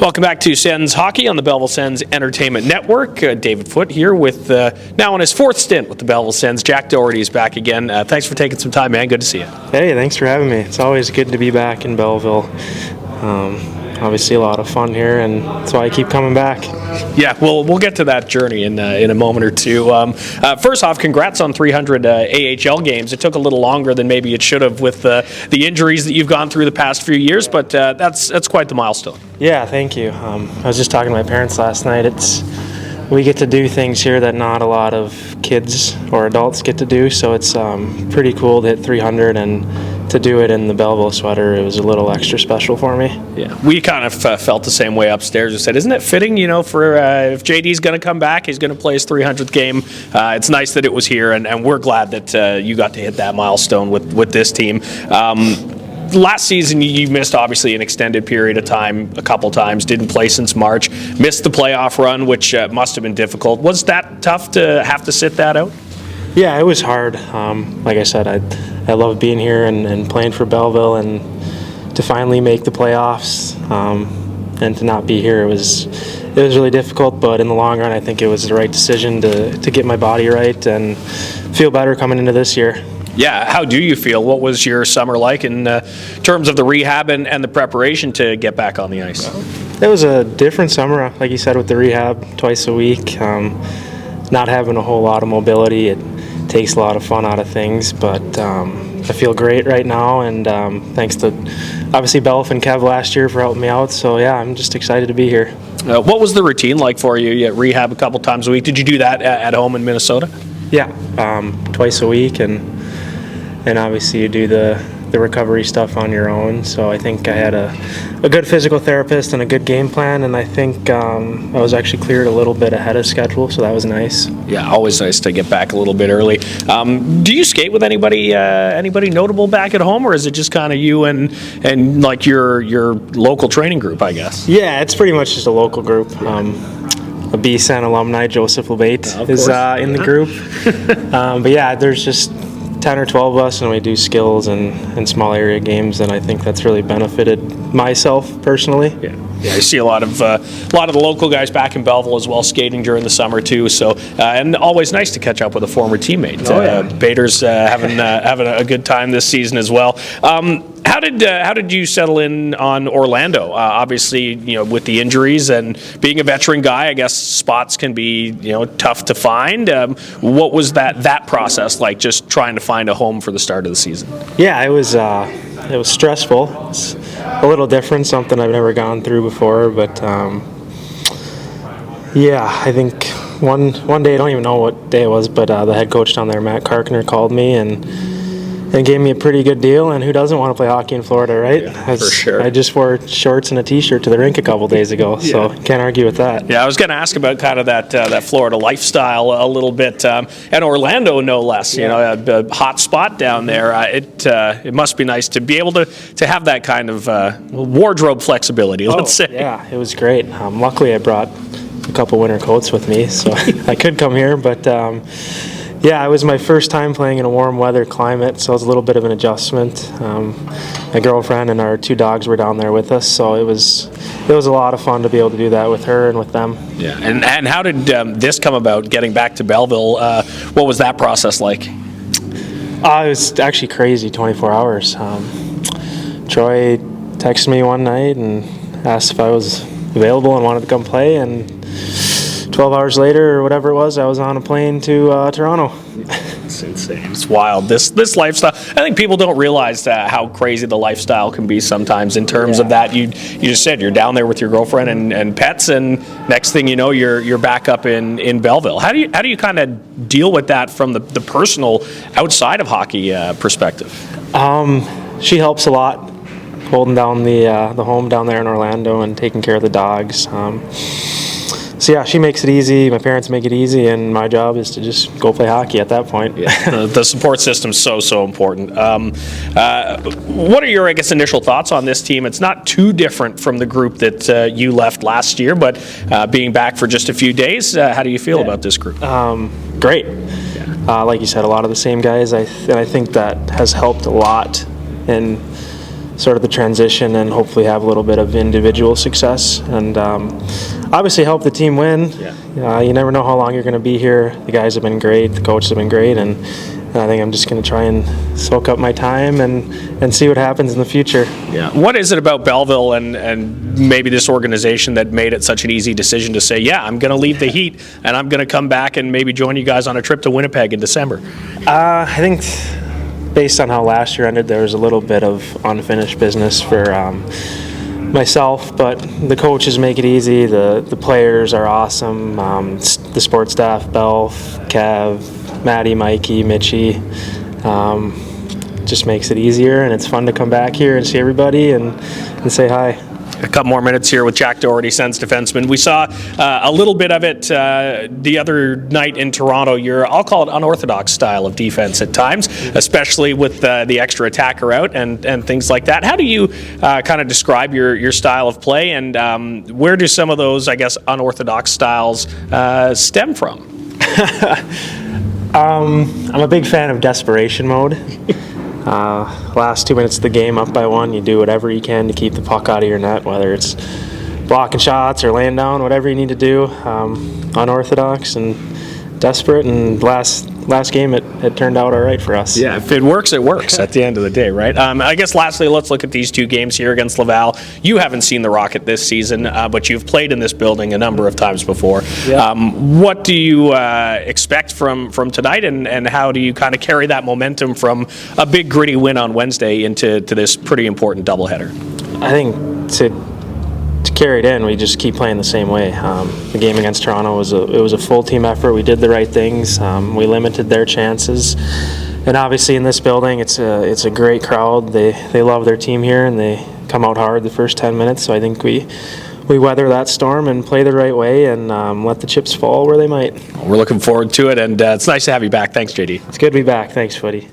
Welcome back to Sens Hockey on the Belleville Sens Entertainment Network. David Foote here with now on his fourth stint with the Belleville Sens. Jack Dougherty is back again. Thanks for taking some time, man. Good to see you. Hey, thanks for having me. It's always good to be back in Belleville. Obviously a lot of fun here, and that's why I keep coming back. Yeah, we'll get to that journey in a moment or two. First off, congrats on 300 AHL games. It took a little longer than maybe it should have with the injuries that you've gone through the past few years, but that's quite the milestone. Yeah, thank you. I was just talking to my parents last night. We get to do things here that not a lot of kids or adults get to do, so it's pretty cool to hit 300, and to do it in the Belleville sweater, it was a little extra special for me. Yeah, we kind of felt the same way upstairs. We said, isn't it fitting, for if JD's going to come back, he's going to play his 300th game. It's nice that it was here, and we're glad that you got to hit that milestone with this team. Last season, you missed, obviously, an extended period of time a couple times, didn't play since March, missed the playoff run, which must have been difficult. Was that tough to have to sit that out? Yeah, it was hard. Like I said, I love being here and playing for Belleville, and to finally make the playoffs and to not be here, it was really difficult, but in the long run, I think it was the right decision to get my body right and feel better coming into this year. Yeah, how do you feel? What was your summer like in terms of the rehab and the preparation to get back on the ice? It was a different summer, like you said, with the rehab twice a week. Not having a whole lot of mobility, it takes a lot of fun out of things, but I feel great right now, and thanks to obviously Belf and Kev last year for helping me out, so yeah, I'm just excited to be here. What was the routine like for you? You rehab a couple times a week. Did you do that at home in Minnesota? Yeah, twice a week, and obviously you do the recovery stuff on your own. So I think I had a good physical therapist and a good game plan, and I think I was actually cleared a little bit ahead of schedule, so that was nice. Yeah, always nice to get back a little bit early. Do you skate with anybody notable back at home, or is it just kind of you and like your local training group, I guess? Yeah, it's pretty much just a local group. A BSN alumni, Joseph LeBate, is in the group. But yeah, there's just 10 or 12 of us, and we do skills and small area games, and I think that's really benefited myself personally. Yeah, I see a lot of the local guys back in Belleville as well, skating during the summer too. So and always nice to catch up with a former teammate. Bader's having a good time this season as well. How did you settle in on Orlando? Obviously, with the injuries and being a veteran guy, I guess spots can be tough to find. What was that process like? Just trying to find a home for the start of the season. Yeah, it was stressful. It's a little different, something I've never gone through before. But yeah, I think one day, I don't even know what day it was, but the head coach down there, Matt Karkner, called me and gave me a pretty good deal, and who doesn't want to play hockey in Florida, right? Yeah, for sure. I just wore shorts and a T-shirt to the rink a couple days ago, so can't argue with that. Yeah, I was going to ask about kind of that Florida lifestyle a little bit, and Orlando no less. A hot spot down there. It must be nice to be able to have that kind of wardrobe flexibility. Let's say. Yeah, it was great. Luckily, I brought a couple winter coats with me, so I could come here, but. Yeah, it was my first time playing in a warm weather climate, so it was a little bit of an adjustment. My girlfriend and our two dogs were down there with us, so it was a lot of fun to be able to do that with her and with them. Yeah, and how did this come about, getting back to Belleville? What was that process like? It was actually crazy, 24 hours. Troy texted me one night and asked if I was available and wanted to come play, and 12 hours later, or whatever it was, I was on a plane to Toronto. It's insane. It's wild. This lifestyle. I think people don't realize how crazy the lifestyle can be sometimes in terms of that. You just said you're down there with your girlfriend and pets, and next thing you know, you're back up in Belleville. How do you kind of deal with that from the personal, outside of hockey perspective? She helps a lot, holding down the home down there in Orlando and taking care of the dogs. So yeah, she makes it easy, my parents make it easy, and my job is to just go play hockey at that point. Yeah. The support system's so important. What are your, initial thoughts on this team? It's not too different from the group that you left last year, but being back for just a few days, how do you feel about this group? Great. Like you said, a lot of the same guys, and I think that has helped a lot in sort of the transition and hopefully have a little bit of individual success and obviously help the team win. You never know how long you're going to be here. The guys have been great, the coaches have been great, and I think I'm just going to try and soak up my time and see what happens in the future. What is it about Belleville and maybe this organization that made it such an easy decision to say, yeah, I'm going to leave the Heat and I'm going to come back and maybe join you guys on a trip to Winnipeg in December? I think based on how last year ended, there was a little bit of unfinished business for myself, but the coaches make it easy. The players are awesome. The sports staff, Belf, Kev, Maddie, Mikey, Mitchie, just makes it easier, and it's fun to come back here and see everybody and say hi. A couple more minutes here with Jack Dougherty, Sens defenseman. We saw a little bit of it the other night in Toronto. Your, I'll call it unorthodox style of defense at times, especially with the extra attacker out and things like that. How do you kind of describe your style of play, and where do some of those, I guess, unorthodox styles stem from? I'm a big fan of desperation mode. Last 2 minutes of the game, up by 1, you do whatever you can to keep the puck out of your net, whether it's blocking shots or laying down, whatever you need to do. Unorthodox and desperate, and last game it turned out all right for us. Yeah, if it works, it works at the end of the day, right? I guess lastly, let's look at these 2 games here against Laval. You haven't seen the Rocket this season, but you've played in this building a number of times before. What do you expect from tonight, and how do you kind of carry that momentum from a big gritty win on Wednesday into this pretty important doubleheader? I think to carry it in, we just keep playing the same way. The game against Toronto was a full team effort. We did the right things. We limited their chances, and obviously in this building, it's a great crowd. They love their team here, and they come out hard the first 10 minutes. So I think we weather that storm and play the right way and let the chips fall where they might. We're looking forward to it, and it's nice to have you back. Thanks, JD. It's good to be back. Thanks, Footy.